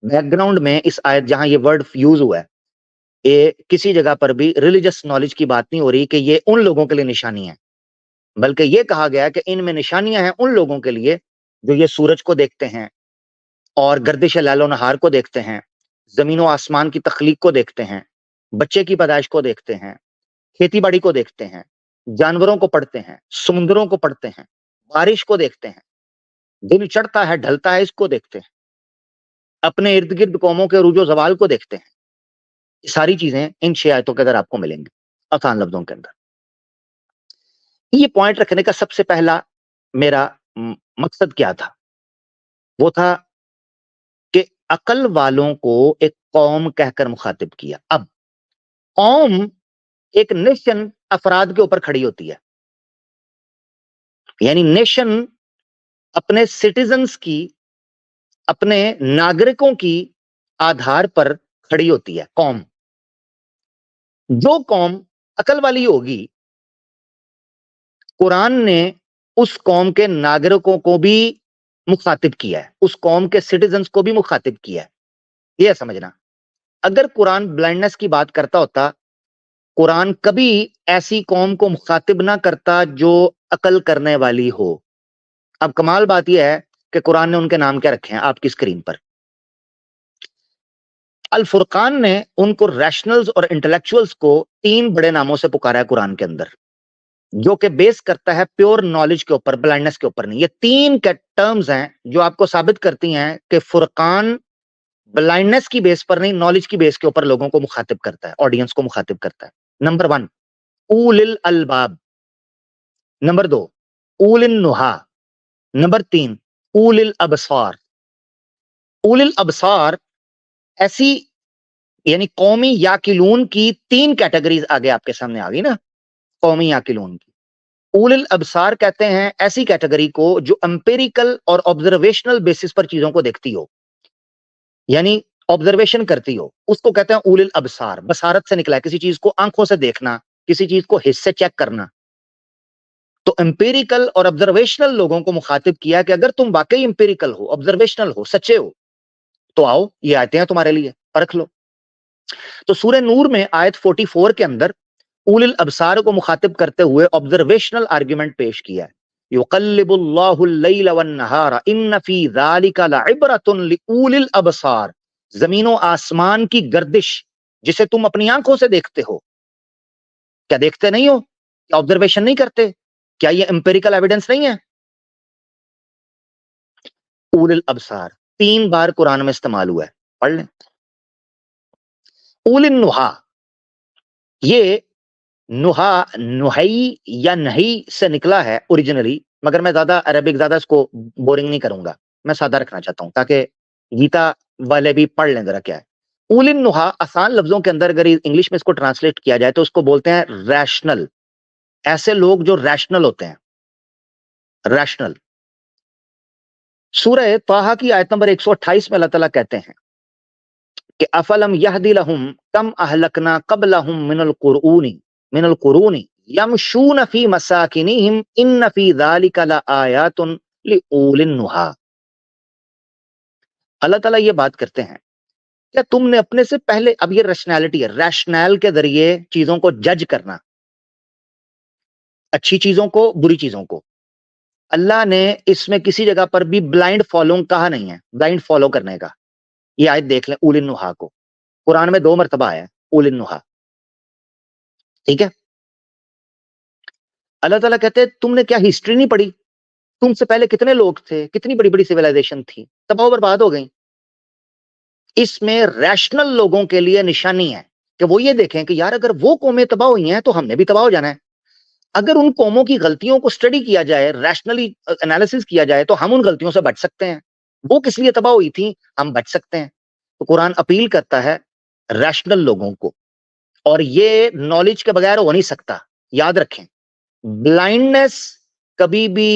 बैकग्राउंड में इस आयत जहां ये वर्ड यूज हुआ है, ये किसी जगह पर भी रिलीजियस नॉलेज की बात नहीं हो रही कि ये उन लोगों के लिए निशानी है, बल्कि ये कहा गया है कि इनमें निशानियां हैं उन लोगों के लिए जो ये सूरज को देखते हैं और गर्दिश लैलो नहार को देखते हैं, जमीन व आसमान की तख्लीक को देखते हैं, बच्चे की पैदाइश को देखते हैं, खेती बाड़ी को देखते हैं, जानवरों को पढ़ते हैं, समुद्रों को पढ़ते हैं, बारिश को देखते हैं, दिन चढ़ता है ढलता है इसको देखते हैं, अपने इर्द गिर्द कौमों के रूजो जवाल को देखते हैं। ये सारी चीजें इन 6 आयतों के अंदर आपको मिलेंगी आसान लफ्जों के अंदर। ये पॉइंट रखने का सबसे पहला मेरा मकसद क्या था? वो था कि अकल वालों को एक कौम कहकर मुखातिब किया। अब कौम एक नेशन अफराद के ऊपर खड़ी होती है, यानी नेशन अपने सिटीजन्स की, अपने नागरिकों की आधार पर खड़ी होती है। कौम, जो कौम अकल वाली होगी, कुरान ने उस कौम के नागरिकों को भी मुखातिब किया है, उस कौम के सिटीजन्स को भी मुखातिब किया है। यह समझना, अगर कुरान ब्लाइंडनेस की बात करता होता, कुरान कभी ऐसी कौम को मुखातिब ना करता जो अकल करने वाली हो। अब कमाल बात यह है कि कुरान ने उनके नाम क्या रखे हैं आपकी स्क्रीन पर। अल फुरकान ने उनको रैशनल्स और इंटेलेक्चुअल्स को 3 बड़े नामों से पुकारा है कुरान के अंदर, जो कि बेस करता है प्योर नॉलेज के ऊपर, ब्लाइंडनेस के ऊपर नहीं। ये 3 टर्म्स हैं जो आपको साबित करती हैं कि फुरकान ब्लाइंडनेस की बेस पर नहीं, नॉलेज की बेस के ऊपर लोगों को मुखातिब करता है, ऑडियंस को मुखातिब करता है। Number 1 उलिल अलबाब, number 2 उलिन नुहा, number 3 उलिल अबसार। उलिल अबसार ऐसी, यानी कौमी याकिलून की 3 कैटेगरीज आगे आपके सामने आ गई ना, कौमी याकिलून की। उलिल अबसार कहते हैं ऐसी कैटेगरी को जो एम्पिरिकल और ऑब्जर्वेशनल बेसिस पर चीजों को देखती हो, यानी ऑब्जर्वेशन करती हो, उसको कहते हैं उलिल अबसार। बसारत से निकला है, किसी चीज को आंखों से देखना, किसी चीज को हिस्से चेक करना। तो एम्पिरिकल और ऑब्जर्वेशनल लोगों को मुखातिब किया कि अगर तुम वाकई एम्पिरिकल हो, ऑब्जर्वेशनल हो, सच्चे हो, तो आओ, ये आयतें हैं तुम्हारे लिए, परख लो। तो सूरह नूर में आयत 44 के अंदर उलिल अबसार को मुखातिब करते हुए ऑब्जर्वेशनल आर्ग्यूमेंट पेश किया है। युक़ल्लिबुल्लाहुल लैला वन नहारा इन्न फी ज़ालिका लइब्रतुन लिउलिल अबसार। जमीन और आसमान की गर्दिश जिसे तुम अपनी आंखों से देखते हो, क्या देखते नहीं हो? क्या ऑब्जर्वेशन नहीं करते? क्या ये एम्पिरिकल एविडेंस नहीं है? उलिल अबसार 3 बार कुरान में इस्तेमाल हुआ है, पढ़ लें। उलिन नुहा, ये नुहा नुहई या नही से निकला है ओरिजिनली, मगर मैं ज्यादा अरबिक ज्यादा इसको बोरिंग नहीं करूंगा, मैं सादा रखना चाहता हूं ताकि गीता वाले भी पढ़ लें जरा क्या है। उलिन नुहा आसान लफ्जों के अंदर अगर इंग्लिश में इसको ट्रांसलेट किया जाए तो उसको बोलते हैं रैशनल। ऐसे लोग जो रैशनल होते हैं, रैशनल। सूरह ताहा की आयत नंबर 128 में अल्लाह ताला कहते हैं कि अफलम यहदी लहुम कम अहलकना कबलहुम मिनल कुरूनी यमशून फी मसाकिनिहिम इन्न फी ज़ालिका लआयातुन लिउलिन नुहा। अल्लाह ताला ये बात करते हैं, क्या तुमने अपने से पहले, अब ये रैशनैलिटी है, रैशनैल के जरिए चीजों को जज करना, अच्छी चीजों को, बुरी चीजों को। अल्लाह ने इसमें किसी जगह पर भी ब्लाइंड फॉलोइंग कहा नहीं है, ब्लाइंड फॉलो करने का। ये आयत देख लें उलिन नुहा को, कुरान में 2 मरतबा आया है उलिन नुहा, ठीक है। अल्लाह ताला कहते हैं तुमने क्या हिस्ट्री नहीं पढ़ी? तुमसे पहले कितने लोग थे, कितनी बड़ी बड़ी सिविलाइजेशन थी, तबाह बर्बाद हो गई। इसमें रैशनल लोगों के लिए निशानी है कि वो ये देखें कि यार अगर वो कौमें तबाह हुई हैं तो हमने भी तबाह हो जाना है। अगर उन कौमों की गलतियों को स्टडी किया जाए, रैशनली एनालिसिस किया जाए, तो हम उन गलतियों से बच सकते हैं। वो किस लिए तबाह हुई थी, हम बच सकते हैं। तो कुरान अपील करता है रैशनल लोगों को, और ये नॉलेज के बगैर हो नहीं सकता। याद रखें, ब्लाइंडनेस कभी भी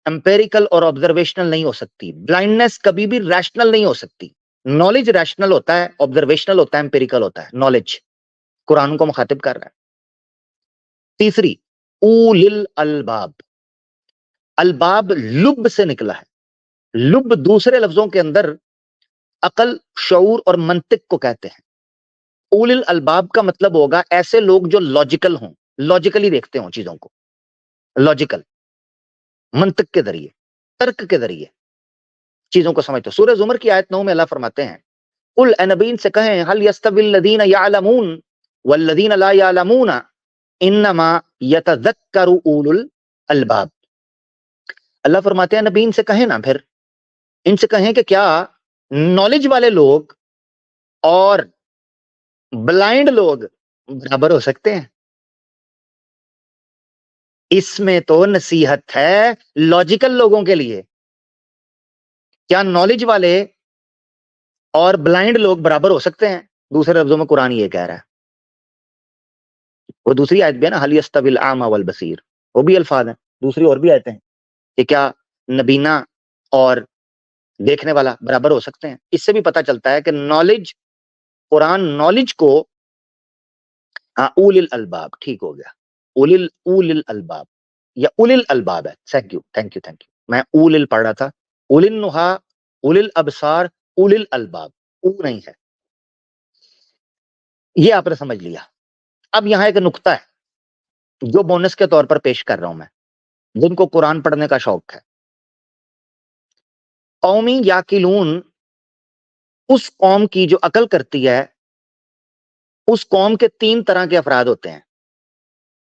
एम्पेरिकल और ऑब्जर्वेशनल नहीं हो सकती, ब्लाइंडनेस कभी भी रैशनल नहीं हो सकती। नॉलेज रैशनल होता है, ऑब्जर्वेशनल होता है, एम्पेरिकल होता है। नॉलेज कुरान को मुखातिब कर रहा है। तीसरी, उलिल अलबाब। अलबाब लुब से निकला है। लुब दूसरे लफ्जों के अंदर अकल, शऊर और मंतिक को कहते हैं। उलिल अलबाब का मतलब होगा ऐसे लोग जो लॉजिकल हों, लॉजिकली देखते हों चीजों को, लॉजिकल, मंतिक के जरिए, तर्क के जरिए चीजों को समझते हो। सूरह जुमर की आयत 9 में अल्लाह फरमाते हैं, कुल ए नबीन से कहें, हल यस्तविल लदीन यालमून वल्लदीन ला यालमून इन्नमा यतज़क्करु उलुल अलबाब। अल्लाह फरमाते हैं नबी इनसे कहें ना, फिर इनसे कहें कि क्या नॉलेज वाले लोग और ब्लाइंड लोग बराबर हो सकते हैं? इसमें तो नसीहत है लॉजिकल लोगों के लिए। क्या नॉलेज वाले और ब्लाइंड लोग बराबर हो सकते हैं? दूसरे लफ्जों में कुरान ये कह रहा है। वो दूसरी आयत भी है ना, हल यस्तविल आमा वल बसीर, वो भी अल्फाज हैं। दूसरी और भी आयतें हैं कि क्या नबीना और देखने वाला बराबर हो सकते हैं? इससे भी पता चलता है कि नॉलेज, कुरान नॉलेज को, हाँ उलिल अलबाब, ठीक हो गया, उलिल उलिल अलबाब या उलिल अलबाब है। Thank you thank you thank you, मैं उलिल पढ़ रहा था। उलिल नुहा, उलिल अबसार, उलिल अलबाब, ऊ नहीं है। ये आपने समझ लिया। अब यहां एक नुक्ता है जो बोनस के तौर पर पेश कर रहा हूं मैं, जिनको कुरान पढ़ने का शौक है। कौमी याकिलून उस कौम की जो अकल करती है, उस कौम के 3 तरह के अफराद होते हैं।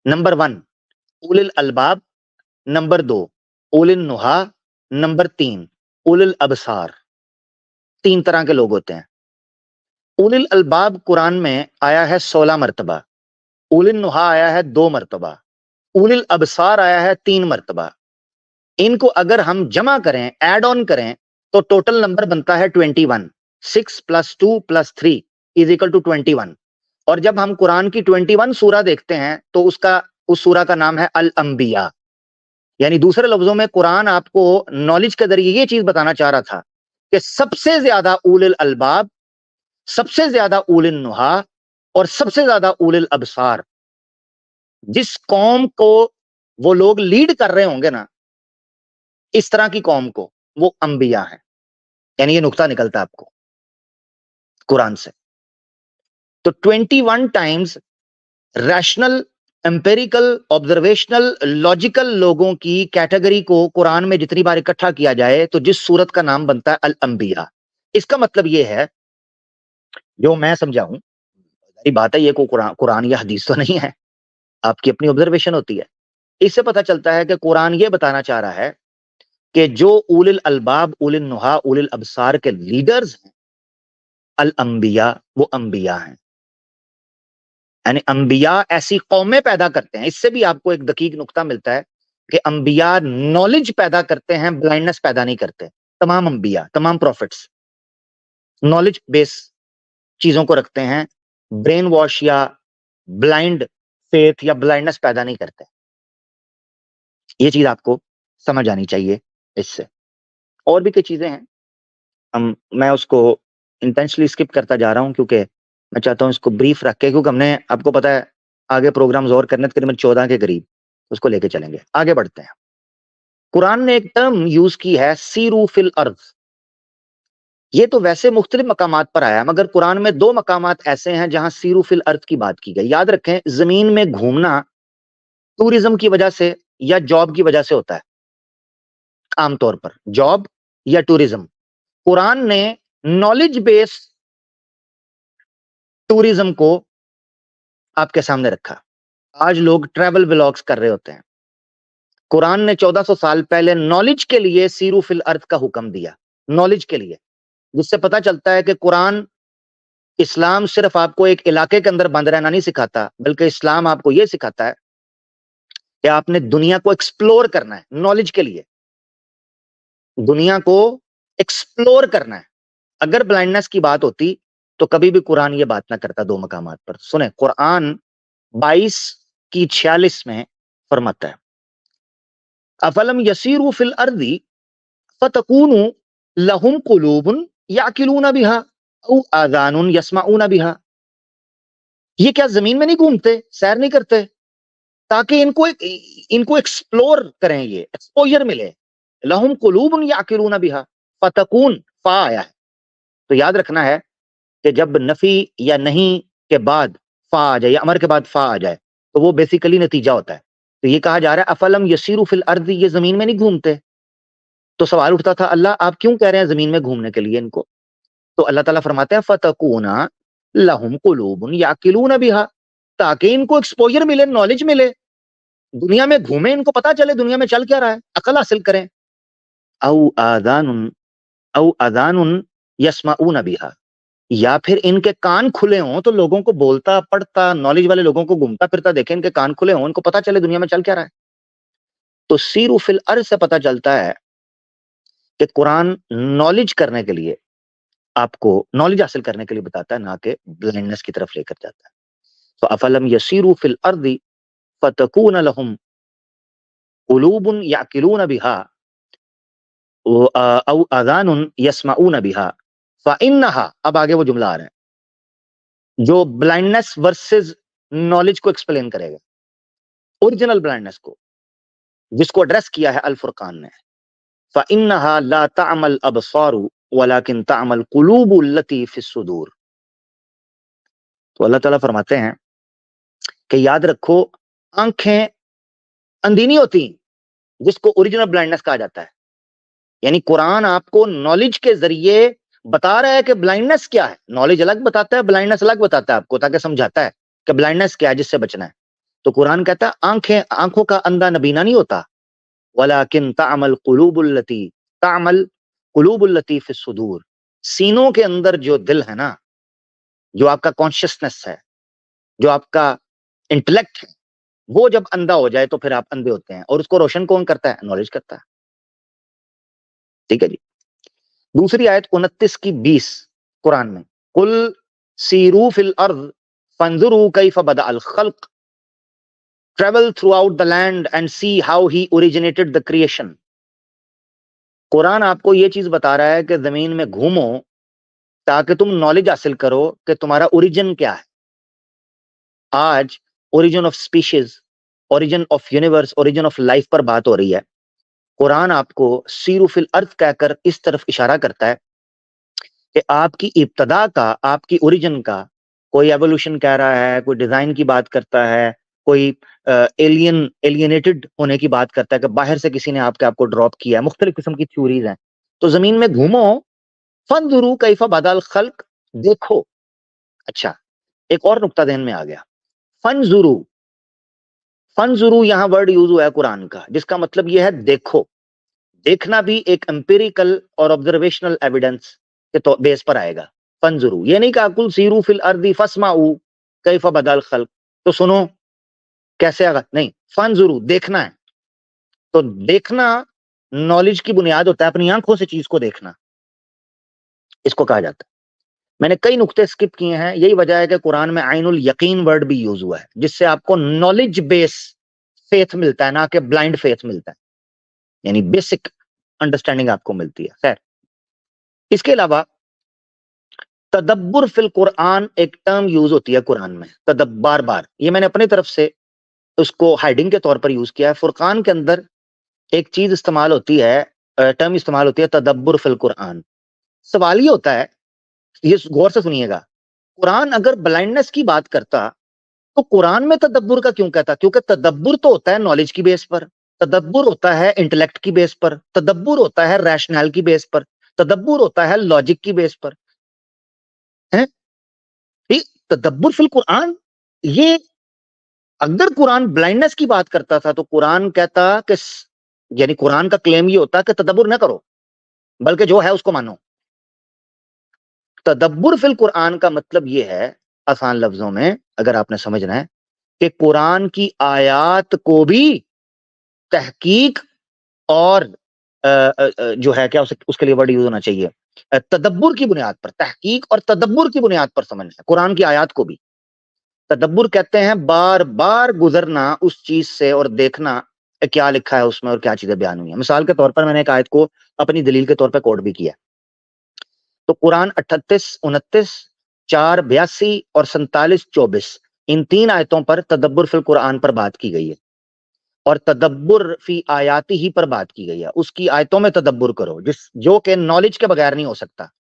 Number 1 उलिल अलबाब, number 2 उलिल नुहा, number 3 उलिल अबसार। 3 तरह के लोग होते हैं। उलिल अलबाब कुरान में आया है 16 मरतबा, उलिल नुहा आया है 2 मरतबा, उलिल अबसार आया है 3 मरतबा। इनको अगर हम जमा करें, ऐड ऑन करें, तो टोटल नंबर बनता है 21। 6 + 2 + 3 = 21। और जब हम कुरान की 21 सूरा देखते हैं तो उसका, उस सूरा का नाम है अल अंबिया। यानी दूसरे लफ्जों में कुरान आपको नॉलेज के जरिए ये चीज बताना चाह रहा था कि सबसे ज्यादा उलिल अलबाब, सबसे ज्यादा उलिल नुहा और सबसे ज्यादा उलिल अबसार जिस कौम को वो लोग लीड कर रहे होंगे ना, इस तरह की कौम को, वो अंबिया है। यानी ये नुक्ता निकलता है आपको कुरान से। तो 21 times rational, empirical, observational, logical लोगों की कैटेगरी को कुरान में जितनी बार इकट्ठा किया जाए तो जिस सूरत का नाम बनता है अल अंबिया। इसका मतलब ये है, जो मैं समझाऊं, बात है ये को कुरान या हदीस तो नहीं है, आपकी अपनी ऑब्जर्वेशन होती है। इससे पता चलता है कि कुरान ये बताना चाह रहा है कि जो उलिल अलबाब, उलिल नुहा, उलिल अबसार के लीडर्स हैं, अल अंबिया, वो अंबिया हैं। यानी अंबिया ऐसी कौमें पैदा करते हैं। इससे भी आपको एक दकीक नुक्ता मिलता है कि अंबिया नॉलेज पैदा करते हैं, ब्लाइंडनेस पैदा नहीं करते। तमाम अंबिया, तमाम प्रॉफिट्स नॉलेज बेस चीजों को रखते हैं, ब्रेन वॉश या ब्लाइंड फेथ या ब्लाइंडनेस पैदा नहीं करते। ये चीज आपको समझ आनी चाहिए। इससे और भी कई चीजें हैं, मैं उसको इंटेंशनली स्किप करता जा रहा हूं क्योंकि मैं चाहता हूं इसको ब्रीफ रख के, क्योंकि हमने, आपको पता है, आगे प्रोग्राम्स और करने तकरीबन 14 के करीब, उसको लेके चलेंगे। आगे बढ़ते हैं। कुरान ने एक टर्म यूज की है, सीरू फिल अर्द। ये तो वैसे मुख्तलिफ मकामात पर आया, मगर कुरान में 2 मकामात ऐसे हैं जहां सीरू फिल अर्द की बात की गई। याद रखें, जमीन में घूमना टूरिज्म की वजह से या जॉब की वजह से होता है, आमतौर पर जॉब या टूरिज्म। कुरान ने नॉलेज बेस्ड टूरिज्म को आपके सामने रखा। आज लोग ट्रैवल व्लॉग्स कर रहे होते हैं। कुरान ने 1400 साल पहले नॉलेज के लिए सीरू फिल अर्थ का हुक्म दिया, नॉलेज के लिए, जिससे पता चलता है कि कुरान, इस्लाम सिर्फ आपको एक इलाके के अंदर बंद रहना नहीं सिखाता, बल्कि इस्लाम आपको यह सिखाता है कि आपने दुनिया को एक्सप्लोर करना है। नॉलेज के लिए दुनिया को एक्सप्लोर करना है। अगर ब्लाइंडनेस की बात होती तो कभी भी कुरान ये बात ना करता। 2 मकामात पर सुने, कुरान 22 की 46 में फरमाता है, अफलम यसीरू फिल अर्दी फतकूनु लहुम कुलूबुन याकिलूना बिहा औ आज़ानुन यस्माऊना बिहा। ये क्या जमीन में नहीं घूमते, सैर नहीं करते, ताकि इनको एक्सप्लोर करें, ये एक्सपोजर मिले। लहुम कुलूबुन याकिलूना बिहा, फतकून फा आया है। तो याद रखना है कि जब नफी या नहीं के बाद फा आ जाए या अमर के बाद फा आ जाए तो वो बेसिकली नतीजा होता है। तो ये कहा जा रहा है अफलम यसीरू फिल अर्द, ये जमीन में नहीं घूमते। तो सवाल उठता था, अल्लाह आप क्यों कह रहे हैं जमीन में घूमने के लिए इनको? तो अल्लाह ताला फरमाते हैं फतकूना लहुम कुलूबुन याकिलूना बिहा, ताकि इनको एक्सपोजर मिले, नॉलेज मिले, दुनिया में घूमे, इनको पता चले दुनिया में चल क्या रहा है, अकल हासिल करें। औ आदानुन औ अदानुन यस्माऊना बिहा, या फिर इनके कान खुले हों तो लोगों को बोलता पढ़ता, नॉलेज वाले लोगों को घूमता फिरता देखें, इनके कान खुले हों, इनको पता चले दुनिया में चल क्या रहा है। तो सीरू फिल अर्ज से पता चलता है कि कुरान नॉलेज करने के लिए, आपको नॉलेज हासिल करने के लिए बताता है, ना कि ब्लाइंडनेस की तरफ लेकर जाता है। तो अफलम यसीरू फिल अर्दी फतकून लहुम कुलूबुन याकिलून बिहा औ अज़ानुन यस्माऊन बिहा फ़इन्नहा। अब आगे वो जुमला आ रहा है जो ब्लाइंडनेस वर्सेस नॉलेज को एक्सप्लेन करेगा, ओरिजिनल ब्लाइंडनेस को, जिसको एड्रेस किया है अल फुरकान ने। फ़इन्नहा ला तअमल अबसारु वलाकिन तअमल कुलूबुल लती फिस सुदूर। तो अल्लाह ताला फरमाते हैं कि याद रखो, आंखें अंधी नहीं होती, जिसको ओरिजिनल ब्लाइंडनेस कहा जाता है। यानी कुरान आपको नॉलेज के जरिए बता रहा है कि ब्लाइंडनेस क्या है। नॉलेज अलग बताता है, ब्लाइंडनेस अलग बताता है आपको, ताकि समझाता है कि ब्लाइंडनेस क्या है, जिससे बचना है। तो कुरान कहता है आंखों का अंधा नबीना नहीं होता, वलाकिन तामल कुलूबुल लती फिस सुदूर, सीनों के अंदर जो दिल है ना, जो आपका कॉन्शियसनेस है, जो आपका इंटेलेक्ट है, वो जब अंधा हो जाए तो फिर आप अंधे होते हैं। और उसको रोशन कौन करता है? नॉलेज करता है। ठीक है जी। दूसरी आयत 29 की 20 कुरान में, कुल सीरू फिल अर्द फंजुरू कैफ बदा अल खल्क। travel throughout the land and see how he originated the creation. Quran आपको ये चीज बता रहा है कि जमीन में घूमो ताकि तुम नॉलेज हासिल करो कि तुम्हारा ओरिजिन क्या है। आज origin of species, origin of universe, origin of life पर बात हो रही है। कुरान आपको सीरू फिल अर्थ कहकर इस तरफ इशारा करता है कि आपकी इब्तदा का, आपकी ओरिजिन का, कोई एवोल्यूशन कह रहा है, कोई डिजाइन की बात करता है, कोई एलियनेटेड होने की बात करता है कि बाहर से किसी ने आपको ड्रॉप किया है। मुख्तलिफ किस्म की थ्योरीज हैं। तो जमीन में घूमो, फंजुरू कैफा बदल खल्क, देखो। अच्छा, एक और नुक्ता ध्यान में आ गया। फंजुरू, फंजुरू यहां वर्ड यूज हुआ है कुरान का, जिसका मतलब यह है देखो। देखना भी एक एम्पिरिकल और ऑब्जर्वेशनल एविडेंस के तो बेस पर आएगा। फंजुरू ये नहीं कहा कुल सीरू फिल अर्दी फस्माऊ कैफा बदल खल्क, तो सुनो कैसे आगा, नहीं, फंजुरू देखना है। तो देखना नॉलेज की बुनियाद होता है, अपनी आंखों से चीज को देखना, इसको कहा जाता है। मैंने कई नुक्ते स्किप किए हैं, यही वजह है कि कुरान में आइनुल यकीन वर्ड भी यूज हुआ है, जिससे आपको नॉलेज बेस फेथ मिलता है, ना कि ब्लाइंड फेथ मिलता है, यानी बेसिक अंडरस्टैंडिंग आपको मिलती है। खैर, इसके अलावा तदब्बुर फिल कुरान एक टर्म यूज होती है कुरान में, बार बार, ये मैंने अपनी तरफ से उसको हाइडिंग के तौर पर यूज किया है। फुरकान के अंदर एक चीज इस्तेमाल होती है, टर्म इस्तेमाल होती है तदब्बुर फिल कुरान। सवाल ये होता है, ये गौर से सुनिएगा, कुरान अगर ब्लाइंडनेस की बात करता तो कुरान में तदब्बुर का क्यों कहता? क्योंकि तदब्बुर तो होता है नॉलेज की बेस पर, तदब्बुर होता है इंटेलेक्ट की बेस पर, तदब्बुर होता है रैशनल की बेस पर, तदब्बुर होता है लॉजिक की बेस पर, है? तदब्बुर फिल कुरान, ये अगर कुरान ब्लाइंडनेस की बात करता था तो कुरान कहता कि, यानी कुरान का क्लेम ये होता कि तदब्बुर ना करो, बल्कि जो है उसको मानो। तदब्बुर फिल कुरान का मतलब ये है, आसान लफ्जों में अगर आपने समझना है, कि कुरान की आयात को भी तहकीक और जो है क्या उसके लिए वर्ड यूज होना चाहिए, तदब्बुर की बुनियाद पर, तहकीक और तदब्बुर की बुनियाद पर समझना है। कुरान की आयात को भी तदब्बुर कहते हैं, बार बार गुजरना उस चीज से और देखना क्या लिखा है उसमें और क्या चीजें बयान हुई है। मिसाल के तौर पर मैंने एक आयत को अपनी दलील के तौर पर कोट भी किया। तो कुरान 38, 29, 4, 82 और 47, 24, इन 3 आयतों पर तदब्बुर फिल कुरान पर बात की गई है और तदब्बुर फी आयाती ही पर बात की गई है। उसकी आयतों में तदब्बुर करो, जो कि नॉलेज के बगैर नहीं हो सकता।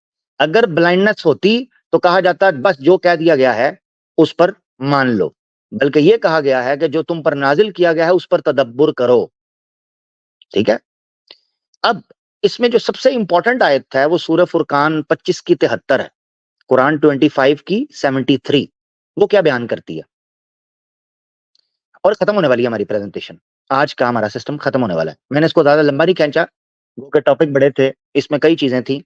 अगर ब्लाइंडनेस होती तो कहा जाता बस जो कह दिया गया है उस पर मान लो, बल्कि यह कहा गया है कि जो तुम पर नाजिल किया गया है उस पर तदब्बुर करो। ठीक है। अब इसमें जो सबसे इंपॉर्टेंट आयत है वो सूरह फुरकान 25 की 73 है, कुरान 25 की 73। वो क्या बयान करती है? और खत्म होने वाली है हमारी प्रेजेंटेशन, आज का हमारा सिस्टम खत्म होने वाला है। मैंने इसको ज्यादा लंबा नहीं खींचा, क्योंकि टॉपिक बड़े थे, इसमें कई चीजें थी,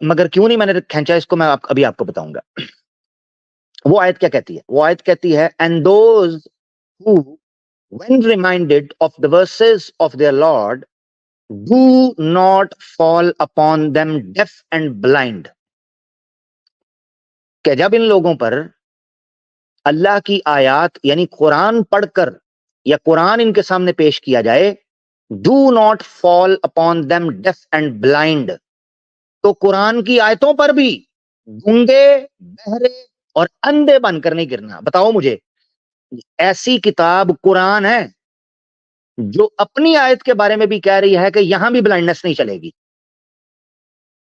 मगर क्यों नहीं मैंने खींचा इसको मैं अभी आपको बताऊंगा। वो आयत क्या कहती है? वो आयत कहती है, and those who when reminded of the versus of their Lord do not fall upon them deaf and blind, कि जब इन लोगों पर अल्लाह की आयात यानी कुरान पढ़कर या कुरान इनके सामने पेश किया जाए, do not fall upon them deaf and blind, तो कुरान की आयतों पर भी गूंगे, बहरे और अंधे बनकर नहीं गिरना। बताओ मुझे, ऐसी किताब कुरान है जो अपनी आयत के बारे में भी कह रही है कि यहां भी ब्लाइंडनेस नहीं चलेगी।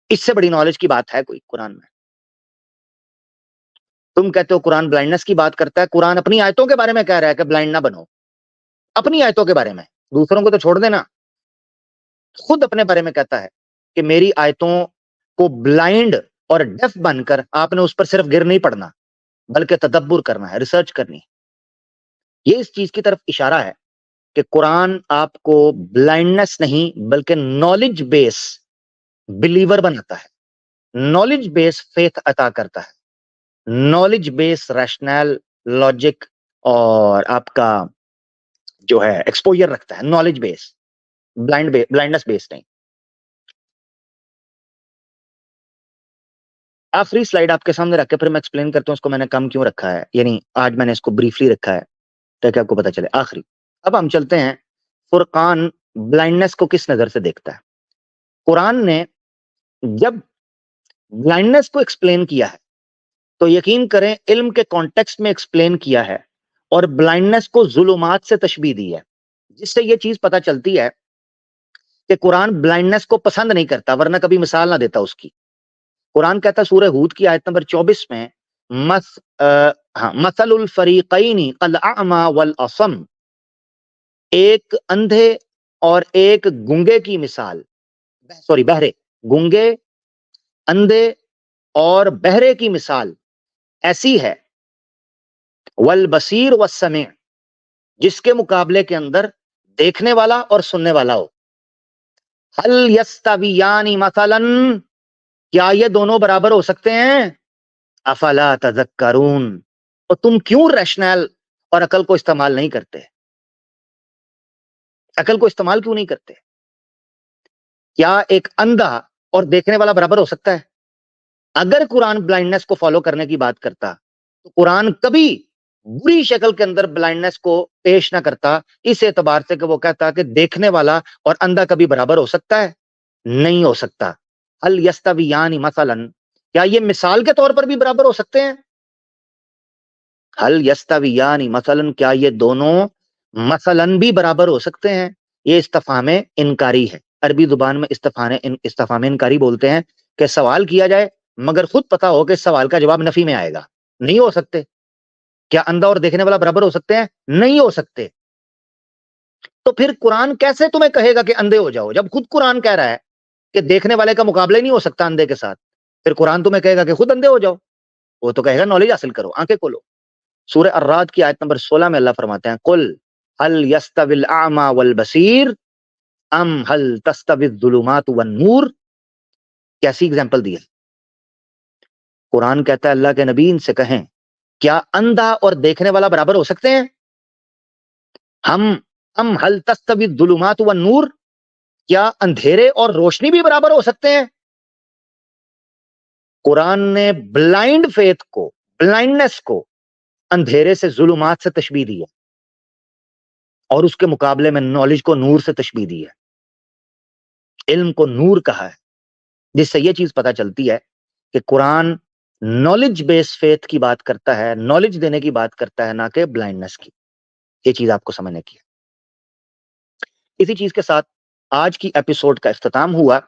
इससे बड़ी नॉलेज की बात है कोई कुरान में? तुम कहते हो कुरान ब्लाइंडनेस की बात करता है, कुरान अपनी आयतों के बारे में कह रहा है कि ब्लाइंड ना बनो, अपनी आयतों के बारे में, दूसरों को तो छोड़ देना, खुद अपने बारे में कहता है कि मेरी आयतों को ब्लाइंड और डेफ बनकर आपने उस पर सिर्फ गिर नहीं पड़ना, बल्कि तदब्बुर करना है, रिसर्च करनी है। ये इस चीज की तरफ इशारा है कि कुरान आपको ब्लाइंडनेस नहीं बल्कि नॉलेज बेस बिलीवर बनाता है, नॉलेज बेस फेथ अता करता है, नॉलेज बेस रैशनल लॉजिक और आपका जो है एक्सपोजर रखता है, नॉलेज बेस, ब्लाइंडनेस बेस नहीं। आखिरी स्लाइड आपके सामने रख के फिर मैं एक्सप्लेन करता हूँ इसको मैंने कम क्यों रखा है, यानी आज मैंने इसको ब्रीफली रखा है ताकि आपको पता चले। आखिरी, अब हम चलते हैं फुरकान ब्लाइंडनेस को किस नजर से देखता है। कुरान ने जब ब्लाइंडनेस को एक्सप्लेन किया है तो यकीन करें इल्म के कॉन्टेक्स्ट में एक्सप्लेन किया है और ब्लाइंडनेस को जुलुमात से तशबीह दी है, जिससे यह चीज पता चलती है कि कुरान ब्लाइंडनेस को पसंद नहीं करता, वरना कभी मिसाल ना देता उसकी। कुरान कहता है सूरह हूद की आयत नंबर 24 में मसलुल फरीकैनी कल अमा वल असम, एक अंधे और एक गूंगे की मिसाल, सॉरी बहरे, गूंगे, अंधे और बहरे की मिसाल ऐसी है, वल बसीर व समी, जिसके मुकाबले के अंदर देखने वाला और सुनने वाला हो। हल यस्तवियानी मसलन, क्या ये दोनों बराबर हो सकते हैं? अफला तज़क्करून, तो तुम क्यों रैशनल और अकल को इस्तेमाल नहीं करते? अकल को इस्तेमाल क्यों नहीं करते? क्या एक अंधा और देखने वाला बराबर हो सकता है? अगर कुरान ब्लाइंडनेस को फॉलो करने की बात करता तो कुरान कभी बुरी शक्ल के अंदर ब्लाइंडनेस को पेश ना करता, इस एतबार से कि वो कहता कि देखने वाला और अंधा कभी बराबर हो सकता है? नहीं हो सकता। हल यस्तवियानी मसलन, क्या ये मिसाल के तौर पर भी बराबर हो सकते हैं? हल यस्तवियानी मसलन, क्या ये दोनों मसलन भी बराबर हो सकते हैं? ये इस्तफाम इनकारी है। अरबी जुबान में इस्तफाम इनकारी बोलते हैं कि सवाल किया जाए मगर खुद पता हो कि इस सवाल का जवाब नफी में आएगा। नहीं हो सकते। क्या अंधा और देखने वाला बराबर हो सकते हैं? नहीं हो सकते। तो फिर कुरान कैसे तुम्हें कहेगा कि अंधे हो जाओ, जब खुद कुरान कह रहा है कि देखने वाले का मुकाबला ही नहीं हो सकता अंधे के साथ? फिर कुरान तुम्हें कहेगा कि खुद अंधे हो जाओ? वो तो कहेगा नॉलेज हासिल करो, आंखें खोलो। सूरह अर्राद की आयत नंबर 16 में अल्लाह फरमाते हैं, कुल हल यस्तविल आमा वल बसीर अम हल तस्तविज जुलुमात वन नूर। कैसी एग्जांपल दी है? कुरान कहता है अल्लाह के नबी इनसे कहें, क्या अंधा और देखने वाला बराबर हो सकते हैं? हम हल तस्तविज जुलुमात वन नूर, क्या अंधेरे और रोशनी भी बराबर हो सकते हैं? कुरान ने ब्लाइंड फेथ को, ब्लाइंडनेस को अंधेरे से, जुलुमात से तशबीह दी है और उसके मुकाबले में नॉलेज को नूर से तशबीह दी है, इल्म को नूर कहा है, जिससे यह चीज पता चलती है कि कुरान नॉलेज बेस्ड फेथ की बात करता है, नॉलेज देने की बात करता है, ना कि ब्लाइंडनेस की। ये चीज आपको समझने की है। इसी चीज के साथ आज की एपिसोड का इख्तिताम हुआ।